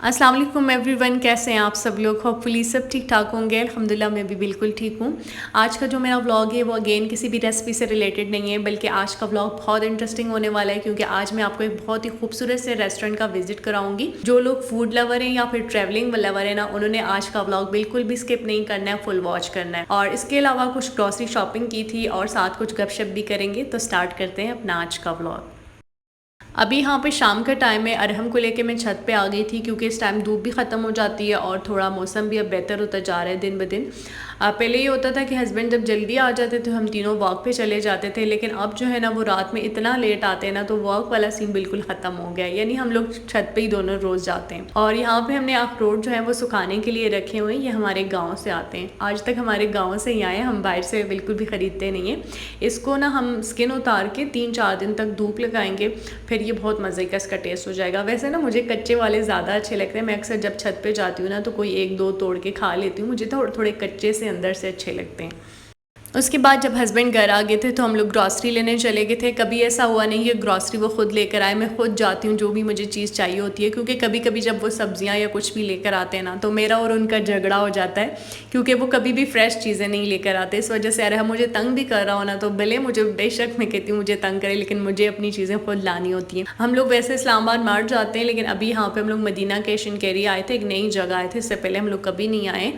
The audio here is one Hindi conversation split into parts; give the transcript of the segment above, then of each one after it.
अस्सलाम वालेकुम एवरीवन, कैसे हैं आप सब लोग। होपफुली सब ठीक ठाक होंगे। अल्हम्दुलिल्लाह मैं भी बिल्कुल ठीक हूँ। आज का जो मेरा व्लॉग है वो अगेन किसी भी रेसिपी से रिलेटेड नहीं है, बल्कि आज का व्लॉग बहुत इंटरेस्टिंग होने वाला है, क्योंकि आज मैं आपको एक बहुत ही खूबसूरत से रेस्टोरेंट का विजिट कराऊंगी। जो लोग फूड लवर हैं या फिर ट्रैवलिंग लवर है ना, उन्होंने आज का व्लॉग बिल्कुल भी स्किप नहीं करना है, फुल वॉच करना है। और इसके अलावा कुछ ग्रॉसरी शॉपिंग की थी और साथ कुछ गपशप भी करेंगे। तो स्टार्ट करते हैं अपना आज का व्लॉग। अभी यहाँ पे शाम का टाइम है। अरहम को लेके मैं छत पे आ गई थी, क्योंकि इस टाइम धूप भी ख़त्म हो जाती है और थोड़ा मौसम भी अब बेहतर होता जा रहा है दिन ब दिन। पहले ये होता था कि हस्बैंड जब जल्दी आ जाते तो हम तीनों वॉक पे चले जाते थे, लेकिन अब जो है ना वो रात में इतना लेट आते हैं ना, तो वॉक वाला सीन बिल्कुल ख़त्म हो गया है। यानी हम लोग छत पे ही दोनों रोज़ जाते हैं। और यहाँ पे हमने अखरोट जो है वो सुखाने के लिए रखे हुए हैं। ये हमारे गाँव से आते हैं, आज तक हमारे गाँव से ही आए हैं, हम बाहर से बिल्कुल भी ख़रीदते नहीं हैं। इसको ना हम स्किन उतार के 3-4 दिन तक धूप लगाएंगे, फिर ये बहुत मज़े का इसका टेस्ट हो जाएगा। वैसे ना मुझे कच्चे वाले ज़्यादा अच्छे लगते हैं। मैं अक्सर जब छत पे जाती हूँ ना, तो कोई 1-2 तोड़ के खा लेती हूँ। मुझे थोड़े थोड़े कच्चे से अंदर से अच्छे लगते हैं। उसके बाद जब हस्बैंड घर आ गए थे तो हम लोग ग्रॉसरी लेने चले गए थे। कभी ऐसा हुआ नहीं कि ग्रॉसरी वो खुद लेकर आए, मैं खुद जाती हूँ जो भी मुझे चीज़ चाहिए होती है, क्योंकि कभी कभी जब वो सब्जियाँ या कुछ भी लेकर आते हैं ना, तो मेरा और उनका झगड़ा हो जाता है, क्योंकि वो कभी भी फ्रेश चीज़ें नहीं लेकर आते। इस वजह से अरे मुझे तंग भी कर रहा हो ना, तो भले मुझे बेशक मैं कहती हूँ मुझे तंग करे, लेकिन मुझे अपनी चीज़ें खुद लानी होती हैं। हम लोग वैसे इस्लामाबाद मार्ट जाते हैं, लेकिन अभी यहाँ पर हम लोग मदीना कैशन कैरी आए थे, एक नई जगह आए थे, इससे पहले हम लोग कभी नहीं आए।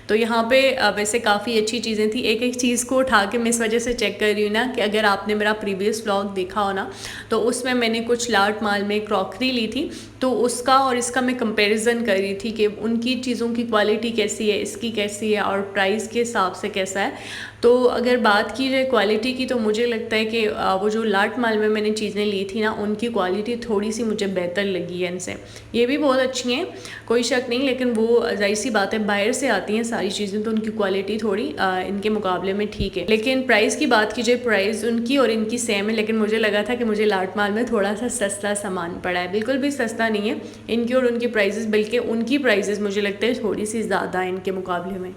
तो यहाँ पर वैसे काफ़ी अच्छी चीज़ें थी। एक एक चीज़ को उठा के मैं वजह से चेक कर रही हूँ ना, कि अगर आपने मेरा प्रीवियस व्लॉग देखा हो ना, तो उसमें मैंने कुछ लार्ट माल में क्रॉकरी ली थी, तो उसका और इसका मैं कंपैरिजन कर रही थी कि उनकी चीज़ों की क्वालिटी कैसी है, इसकी कैसी है और प्राइस के हिसाब से कैसा है। तो अगर बात की जाए क्वालिटी की, तो मुझे लगता है कि वो जो लार्ट माल में मैंने चीज़ें ली थी ना, उनकी क्वालिटी थोड़ी सी मुझे बेहतर लगी है इनसे। ये भी बहुत अच्छी हैं, कोई शक नहीं, लेकिन वो जाहिर सी बात है बाहर से आती हैं सारी चीज़ें, तो उनकी क्वालिटी थोड़ी इनके मुकाबले में ठीक है। लेकिन प्राइस की बात की जाए, प्राइस उनकी और इनकी सेम है, लेकिन मुझे लगा था कि मुझे लार्ट माल में थोड़ा सा सस्ता सामान पड़ा है। बिल्कुल भी सस्ता नहीं है इनकी और उनकी प्राइसेस, बल्कि उनकी प्राइसेस मुझे लगता है थोड़ी सी ज़्यादा है इनके मुकाबले में।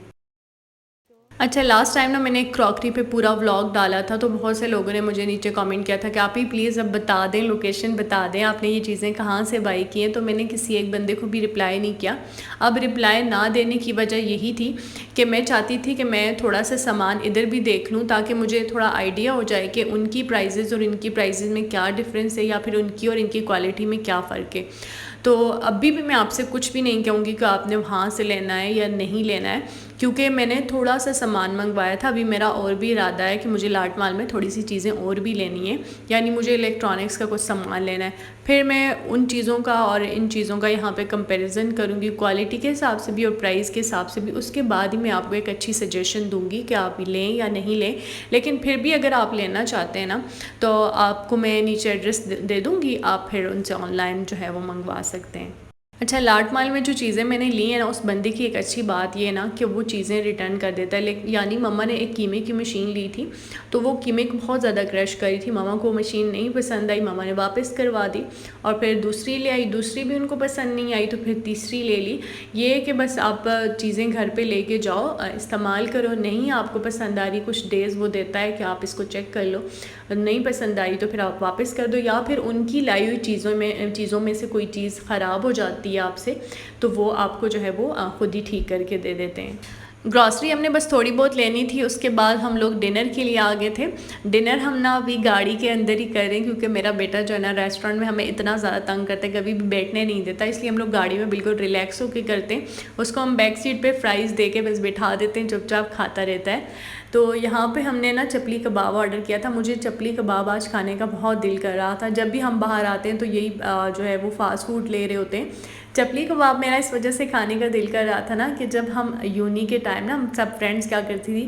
अच्छा, लास्ट टाइम ना मैंने एक क्रॉकरी पे पूरा व्लॉग डाला था, तो बहुत से लोगों ने मुझे नीचे कमेंट किया था कि आप ही प्लीज़ अब बता दें, लोकेशन बता दें, आपने ये चीज़ें कहाँ से बाई की हैं। तो मैंने किसी एक बंदे को भी रिप्लाई नहीं किया। अब रिप्लाई ना देने की वजह यही थी कि मैं चाहती थी कि मैं थोड़ा सा सामान इधर भी देख लूँ, ताकि मुझे थोड़ा आइडिया हो जाए कि उनकी प्राइजेज़ और इनकी प्राइजेज़ में क्या डिफरेंस है, या फिर उनकी और इनकी क्वालिटी में क्या फ़र्क है। तो अभी भी मैं आपसे कुछ भी नहीं कहूँगी कि आपने वहाँ से लेना है या नहीं लेना है, क्योंकि मैंने थोड़ा सा सामान मंगवाया था। अभी मेरा और भी इरादा है कि मुझे लार्ट माल में थोड़ी सी चीज़ें और भी लेनी है, यानी मुझे इलेक्ट्रॉनिक्स का कुछ सामान लेना है। फिर मैं उन चीज़ों का और इन चीज़ों का यहाँ पे कंपैरिजन करूँगी, क्वालिटी के हिसाब से भी और प्राइस के हिसाब से भी। उसके बाद ही मैं आपको एक अच्छी सजेशन दूँगी कि आप लें या नहीं लें। लेकिन फिर भी अगर आप लेना चाहते हैं ना, तो आपको मैं नीचे एड्रेस दे दूँगी, आप फिर उनसे ऑनलाइन जो है वो मंगवा सकते हैं। अच्छा, लार्ट माल में जो चीज़ें मैंने ली हैं ना, उस बंदे की एक अच्छी बात ये है ना कि वो चीज़ें रिटर्न कर देता है। लेकिन यानी मम्मा ने एक कीमे की मशीन ली थी, तो वो कीमे को बहुत ज़्यादा क्रश करी थी। मम्मा को मशीन नहीं पसंद आई, मम्मा ने वापस करवा दी, और फिर दूसरी ले आई, दूसरी भी उनको पसंद नहीं आई, तो फिर तीसरी ले ली। ये है कि बस आप चीज़ें घर पर लेके जाओ, इस्तेमाल करो, नहीं आपको पसंद आ रही, कुछ डेज़ वो देता है कि आप इसको चेक कर लो, नहीं पसंद आई तो फिर आप वापस कर दो, या फिर उनकी लाई हुई चीज़ों में से कोई चीज़ ख़राब हो जाती है आपसे, तो वो आपको जो है वो ख़ुद ही ठीक करके दे देते हैं। ग्रॉसरी हमने बस थोड़ी बहुत लेनी थी। उसके बाद हम लोग डिनर के लिए आ गए थे। डिनर हम ना अभी गाड़ी के अंदर ही कर रहे हैं, क्योंकि मेरा बेटा जो है ना रेस्टोरेंट में हमें इतना ज़्यादा तंग करता है, कभी भी बैठने नहीं देता, इसलिए हम लोग गाड़ी में बिल्कुल रिलैक्स होकर करते हैं। उसको हम बैक सीट पे फ्राइज़ दे के बस बिठा देते हैं, चुपचाप खाता रहता है। तो यहाँ पे हमने ना चपली कबाब ऑर्डर किया था। मुझे चपली कबाब आज खाने का बहुत दिल कर रहा था। जब भी हम बाहर आते हैं तो यही जो है वो फ़ास्ट फूड ले रहे होते हैं, चपली कबाब मेरा इस वजह से खाने का दिल कर रहा था ना कि जब हम यूनी के टाइम ना हम सब फ्रेंड्स क्या करती थी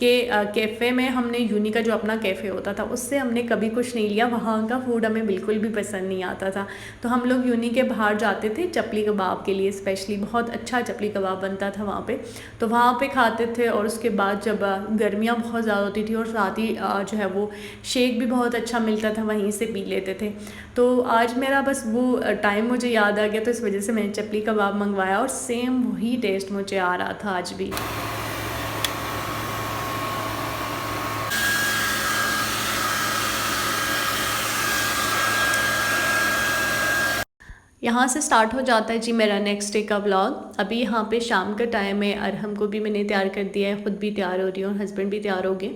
कि कैफ़े में हमने यूनी का जो अपना कैफ़े होता था उससे हमने कभी कुछ नहीं लिया, वहाँ का फ़ूड हमें बिल्कुल भी पसंद नहीं आता था। तो हम लोग यूनी के बाहर जाते थे चपली कबाब के लिए, स्पेशली बहुत अच्छा चपली कबाब बनता था वहाँ पे, तो वहाँ पे खाते थे। और उसके बाद जब गर्मियाँ बहुत ज़्यादा होती थी और साथ ही जो है वो शेक भी बहुत अच्छा मिलता था, वहीं से पी लेते थे। तो आज मेरा बस वो टाइम मुझे याद आ गया, तो इस वजह से मैंने चपली कबाब मंगवाया और सेम वही टेस्ट मुझे आ रहा था आज भी। यहाँ से स्टार्ट हो जाता है जी मेरा नेक्स्ट डे का व्लॉग। अभी यहाँ पे शाम का टाइम है, अरहम को भी मैंने तैयार कर दिया है, ख़ुद भी तैयार हो रही हूँ और हस्बैंड भी तैयार हो गए,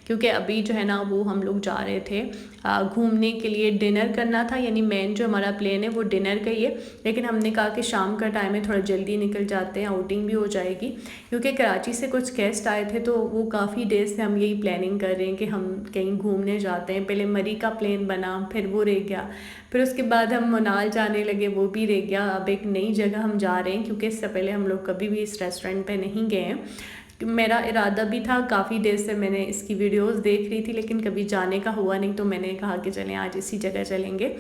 क्योंकि अभी जो है ना वो हम लोग जा रहे थे घूमने के लिए। डिनर करना था, यानी मेन जो हमारा प्लान है वो डिनर का ही है, लेकिन हमने कहा कि शाम का टाइम है, थोड़ा जल्दी निकल जाते हैं, आउटिंग भी हो जाएगी। क्योंकि कराची से कुछ गेस्ट आए थे, तो वो काफ़ी डेज से हम यही प्लानिंग कर रहे हैं कि हम कहीं घूमने जाते हैं। पहले मरी का प्लान बना, फिर वो रह गया, फिर उसके बाद हम मनाल जाने लगे, वो भी रह गया। अब एक नई जगह हम जा रहे हैं, क्योंकि इससे पहले हम लोग कभी भी इस रेस्टोरेंट पे नहीं गए हैं। मेरा इरादा भी था, काफ़ी देर से मैंने इसकी वीडियोस देख रही थी, लेकिन कभी जाने का हुआ नहीं, तो मैंने कहा कि चलें आज इसी जगह चलेंगे।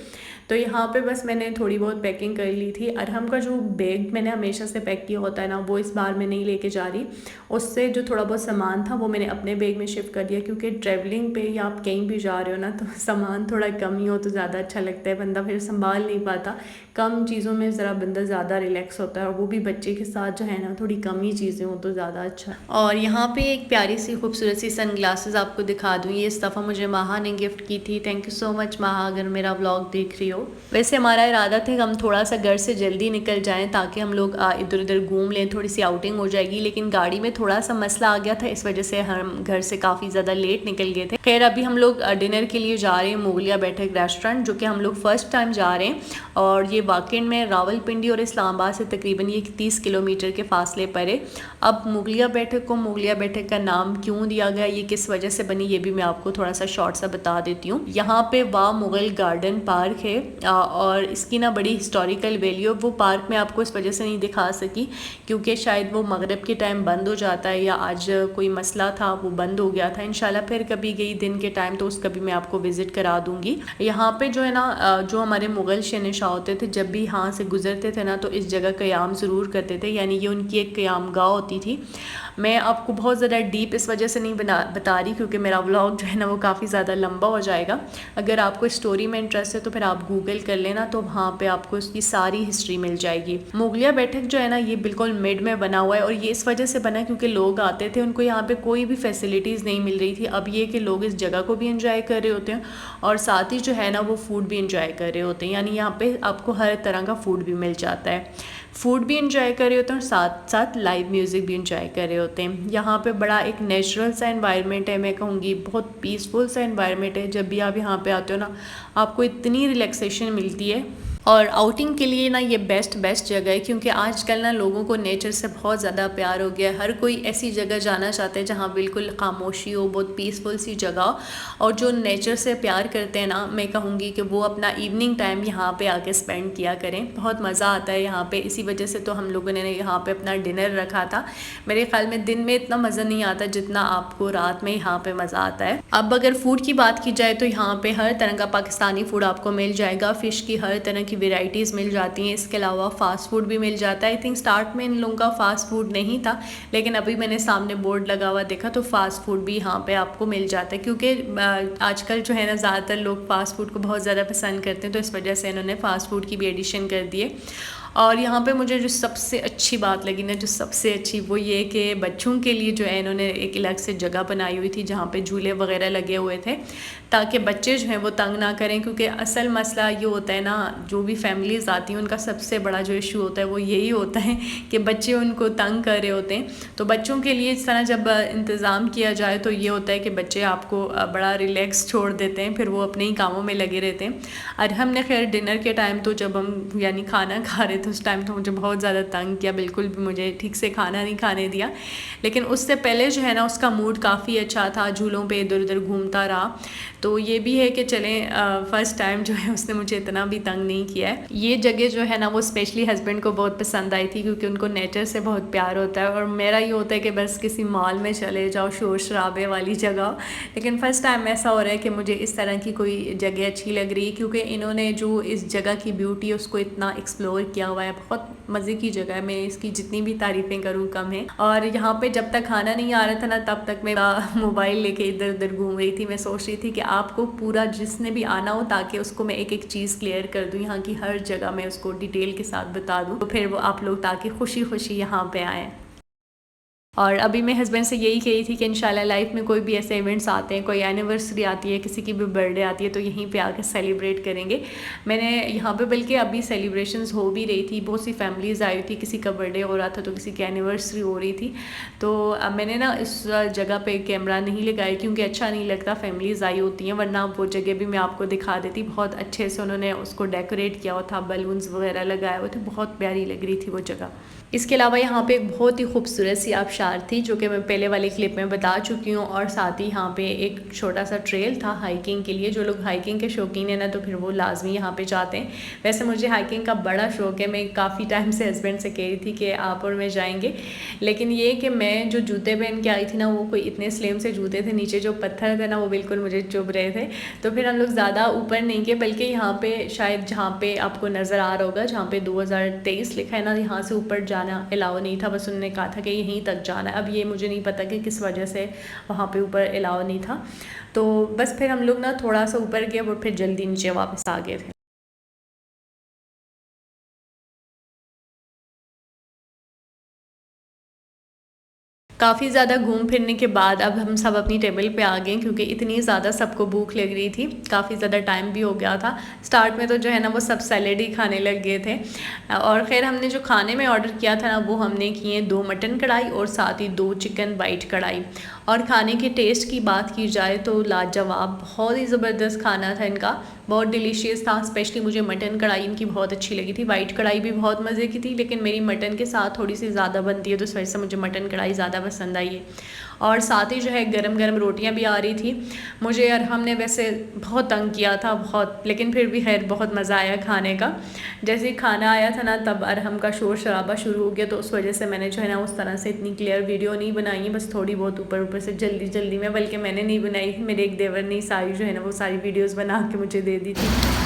तो यहाँ पे बस मैंने थोड़ी बहुत पैकिंग कर ली थी। अरहम का जो बैग मैंने हमेशा से पैक किया होता है ना, वो इस बार मैं नहीं लेके जा रही। उससे जो थोड़ा बहुत सामान था वो मैंने अपने बैग में शिफ्ट कर दिया, क्योंकि ट्रैवलिंग पे या आप कहीं भी जा रहे हो ना, तो सामान थोड़ा कम ही हो तो ज़्यादा अच्छा लगता है, बंदा फिर संभाल नहीं पाता। कम चीज़ों में ज़रा बंदा ज़्यादा रिलैक्स होता है, और वो भी बच्चे के साथ जो है ना, थोड़ी कम ही चीज़ें हो तो ज़्यादा अच्छा। और यहाँ पे एक प्यारी सी खूबसूरत सी सन ग्लासेस आपको दिखा दूँ। ये इस दफ़ा मुझे माहा ने गिफ्ट की थी। थैंक यू सो मच माहा, अगर मेरा व्लॉग देख रही हो। वैसे हमारा इरादा था कि हम थोड़ा सा घर से जल्दी निकल जाएं, ताकि हम लोग इधर उधर घूम लें, थोड़ी सी आउटिंग हो जाएगी, लेकिन गाड़ी में थोड़ा सा मसला आ गया था, इस वजह से हम घर से काफ़ी ज़्यादा लेट निकल गए थे। खैर अभी हम लोग डिनर के लिए जा रहे हैं मुगलिया बैठक रेस्टोरेंट, जो कि हम लोग फ़र्स्ट टाइम जा रहे हैं, और ये वाकई में रावलपिंडी और इस्लामाबाद से तकरीबन ये 30 किलोमीटर के फासले पर है। अब मुगलिया बैठक को मुगलिया बैठक का नाम क्यों दिया गया, ये किस वजह से बनी, ये भी मैं आपको थोड़ा सा शॉर्ट सा बता देती हूँ। यहाँ पे वाह मुग़ल गार्डन पार्क है, और इसकी ना बड़ी हिस्टोरिकल वैल्यू। वो पार्क मैं आपको इस वजह से नहीं दिखा सकी, क्योंकि शायद वो मगरिब के टाइम बंद हो जाता है, या आज कोई मसला था वो बंद हो गया था। इंशाल्लाह फिर कभी गई दिन के टाइम तो उसका भी मैं आपको विज़िट करा दूँगी। यहाँ पे जो है ना, जो हमारे मुग़ल शहंशाह होते थे, जब भी यहाँ से गुजरते थे ना, तो इस जगह क़याम ज़रूर करते थे, यानी ये उनकी एक क़यामगाह होती थी। मैं आपको बहुत ज़्यादा डीप इस वजह से नहीं बता रही, क्योंकि मेरा व्लॉग जो है ना वो काफ़ी ज़्यादा लंबा हो जाएगा। अगर आपको स्टोरी में इंटरेस्ट है तो फिर आप गूगल कर लेना, तो वहाँ पे आपको इसकी सारी हिस्ट्री मिल जाएगी। मुगलिया बैठक जो है ना, ये बिल्कुल मिड में बना हुआ है, और ये इस वजह से बना क्योंकि लोग आते थे, उनको यहाँ पे कोई भी फैसिलिटीज़ नहीं मिल रही थी। अब ये कि लोग इस जगह को भी इंजॉय कर रहे होते हैं, और साथ ही जो है ना वो फूड भी इंजॉय कर रहे होते हैं, यानी यहाँ पे आपको हर तरह का फूड भी मिल जाता है। फूड भी इंजॉय कर रहे होते हैं, और साथ साथ लाइव म्यूज़िक भी इंजॉय कर रहे होते हैं। यहाँ पे बड़ा एक नेचुरल सा एनवायरनमेंट है, मैं कहूँगी बहुत पीसफुल सा एनवायरनमेंट है। जब भी आप यहाँ पे आते हो ना, आपको इतनी रिलैक्सेशन मिलती है। और आउटिंग के लिए ना ये बेस्ट जगह है, क्योंकि आजकल ना लोगों को नेचर से बहुत ज़्यादा प्यार हो गया है। हर कोई ऐसी जगह जाना चाहते हैं जहाँ बिल्कुल खामोशी हो, बहुत पीसफुल सी जगह हो, और जो नेचर से प्यार करते हैं ना, मैं कहूँगी कि वो अपना इवनिंग टाइम यहाँ पे आके स्पेंड किया करें। बहुत मज़ा आता है यहाँ पे। इसी वजह से तो हम लोगों ने यहाँ पे अपना डिनर रखा था। मेरे ख्याल में दिन में इतना मज़ा नहीं आता जितना आपको रात में यहाँ पे मज़ा आता है। अब अगर फूड की बात की जाए तो यहाँ पे हर तरह का पाकिस्तानी फूड आपको मिल जाएगा। फ़िश की हर तरह की वेराइटीज़ मिल जाती हैं। इसके अलावा फ़ास्ट फूड भी मिल जाता है। आई थिंक स्टार्ट में इन लोगों का फ़ास्ट फूड नहीं था, लेकिन अभी मैंने सामने बोर्ड लगा हुआ देखा तो फ़ास्ट फूड भी यहाँ पे आपको मिल जाता है, क्योंकि आजकल जो है ना ज़्यादातर लोग फ़ास्ट फूड को बहुत ज़्यादा पसंद करते हैं, तो इस वजह से इन्होंने फ़ास्ट फूड की भी एडिशन कर दी है। और यहाँ पे मुझे जो सबसे अच्छी बात लगी ना, जो सबसे अच्छी वो ये कि बच्चों के लिए जो है इन्होंने एक अलग से जगह बनाई हुई थी जहाँ पे झूले वगैरह लगे हुए थे, ताकि बच्चे जो हैं वो तंग ना करें। क्योंकि असल मसला ये होता है ना, जो भी फैमिलीज़ आती हैं उनका सबसे बड़ा जो इशू होता है वो यही होता है कि बच्चे उनको तंग कर रहे होते हैं। तो बच्चों के लिए इस तरह जब इंतज़ाम किया जाए तो ये होता है कि बच्चे आपको बड़ा रिलैक्स छोड़ देते हैं, फिर वो अपने ही कामों में लगे रहते हैं। और हमने खैर डिनर के टाइम तो जब हम यानी खाना खा रहे थे थे उस टाइम तो मुझे बहुत ज़्यादा तंग किया, बिल्कुल भी मुझे ठीक से खाना नहीं खाने दिया। लेकिन उससे पहले जो है ना उसका मूड काफ़ी अच्छा था, झूलों पे इधर उधर घूमता रहा। तो ये भी है कि चलें फ़र्स्ट टाइम जो है उसने मुझे इतना भी तंग नहीं किया है। ये जगह जो है ना वो स्पेशली हस्बैंड को बहुत पसंद आई थी, क्योंकि उनको नेचर से बहुत प्यार होता है, और मेरा ये होता है कि बस किसी मॉल में चले जाओ, शोर शराबे वाली जगह। लेकिन फ़र्स्ट टाइम ऐसा हो रहा है कि मुझे इस तरह की कोई जगह अच्छी लग रही है, क्योंकि इन्होंने जो इस जगह की ब्यूटी है उसको इतना एक्सप्लोर किया हुआ है। बहुत मज़े की जगह है, मैं इसकी जितनी भी तारीफ़ें करूँ कम है। और यहाँ पे जब तक खाना नहीं आ रहा था ना तब तक मैं मोबाइल लेके इधर उधर घूम रही थी। मैं सोच रही थी कि आपको पूरा जिसने भी आना हो ताकि उसको मैं एक एक चीज़ क्लियर कर दूँ, यहाँ की हर जगह मैं उसको डिटेल के साथ बता दूँ, तो फिर वो आप लोग ताकि खुशी खुशी यहाँ पे आएँ। और अभी मैं हस्बैंड से यही कही थी कि इंशाल्लाह लाइफ में कोई भी ऐसे इवेंट्स आते हैं, कोई एनिवर्सरी आती है, किसी की भी बर्थडे आती है, तो यहीं पे आकर सेलिब्रेट करेंगे। मैंने यहाँ पे बल्कि अभी सेलिब्रेशंस हो भी रही थी, बहुत सी फैमिलीज़ आई थी, किसी का बर्थडे हो रहा था तो किसी की एनिवर्सरी हो रही थी। तो मैंने ना इस जगह पे कैमरा नहीं लगाया, क्योंकि अच्छा नहीं लगता फैमिलीज़ आई होती हैं, वरना वो जगह भी मैं आपको दिखा देती। बहुत अच्छे से उन्होंने उसको डेकोरेट किया हुआ था, बलून्स वगैरह लगाए हुए थे, बहुत प्यारी लग रही थी वो जगह। इसके अलावा यहाँ पे एक बहुत ही खूबसूरत सी आबशार थी, जो कि मैं पहले वाली क्लिप में बता चुकी हूँ, और साथ ही यहाँ पे एक छोटा सा ट्रेल था हाइकिंग के लिए। जो लोग हाइकिंग के शौकीन हैं ना तो फिर वो लाजमी यहाँ पे जाते हैं। वैसे मुझे हाइकिंग का बड़ा शौक़ है, मैं काफ़ी टाइम से हस्बैंड से कह रही थी कि आप और मैं जाएंगे, लेकिन ये कि मैं जो जूते पहन के आई थी ना वो कोई इतने स्लिम से जूते थे, नीचे जो पत्थर थे ना वो बिल्कुल मुझे चुभ रहे थे। तो फिर हम लोग ज़्यादा ऊपर नहीं गए, बल्कि यहाँ पे शायद जहाँ पे आपको नज़र आ रहा होगा, जहाँ पे 2023 लिखा है ना, यहाँ से ऊपर जाना अलाउ नहीं था। बस उन्होंने कहा था कि यहीं तक जाना है। अब ये मुझे नहीं पता कि किस वजह से वहाँ पे ऊपर अलाउ नहीं था। तो बस फिर हम लोग ना थोड़ा सा ऊपर गए और फिर जल्दी नीचे वापस आ गए थे। काफ़ी ज़्यादा घूम फिरने के बाद अब हम सब अपनी टेबल पे आ गए, क्योंकि इतनी ज़्यादा सबको भूख लग रही थी, काफ़ी ज़्यादा टाइम भी हो गया था। स्टार्ट में तो जो है ना वो सब सैलेड ही खाने लग गए थे। और ख़ैर हमने जो खाने में ऑर्डर किया था ना वो हमने किए 2 मटन कढ़ाई और साथ ही 2 चिकन वाइट कढ़ाई। और खाने के टेस्ट की बात की जाए तो लाजवाब, बहुत ही ज़बरदस्त खाना था इनका, बहुत डिलीशियस था। स्पेशली मुझे मटन कढ़ाई इनकी बहुत अच्छी लगी थी। वाइट कढ़ाई भी बहुत मज़े की थी, लेकिन मेरी मटन के साथ थोड़ी सी ज़्यादा बनती है तो इस वजह से मुझे मटन कढ़ाई ज़्यादा पसंद आई है। और साथ ही जो है गरम गरम रोटियां भी आ रही थी मुझे। और हमने वैसे बहुत तंग किया था बहुत, लेकिन फिर भी खैर बहुत मज़ा आया खाने का। जैसे ही खाना आया था ना तब अरहम का शोर शराबा शुरू हो गया, तो उस वजह से मैंने जो है ना उस तरह से इतनी क्लियर वीडियो नहीं बनाई है, बस थोड़ी बहुत ऊपर ऊपर से जल्दी जल्दी में। बल्कि मैंने नहीं बनाई, मेरे एक देवर ने सारी जो है ना वो सारी वीडियोज़ बना के मुझे दे दी थी।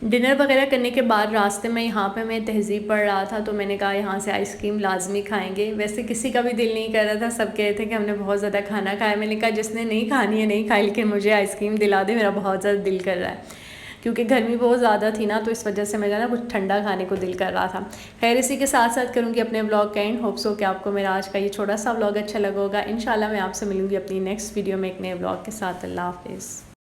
डिनर वगैरह करने के बाद रास्ते में यहाँ पे मैं तहज़ीब पढ़ रहा था, तो मैंने कहा यहाँ से आइसक्रीम लाजमी खाएंगे। वैसे किसी का भी दिल नहीं कर रहा था, सब कह रहे थे कि हमने बहुत ज़्यादा खाना खाया। मैंने कहा जिसने नहीं खानी है नहीं खाई, लेकिन मुझे आइसक्रीम दिला दे, मेरा बहुत ज़्यादा दिल कर रहा है। क्योंकि गर्मी बहुत ज़्यादा थी ना, तो इस वजह से मेरा ना कुछ ठंडा खाने को दिल कर रहा था। खैर इसी के साथ साथ करूँगी अपने ब्लॉग का एंड। होप्स हो कि आपको मेरा आज का ये छोटा सा ब्लॉग अच्छा लगा होगा। इंशाल्लाह मैं आपसे मिलूँगी अपनी नेक्स्ट वीडियो में एक नए ब्लॉग के साथ। अल्लाह हाफ़िज़।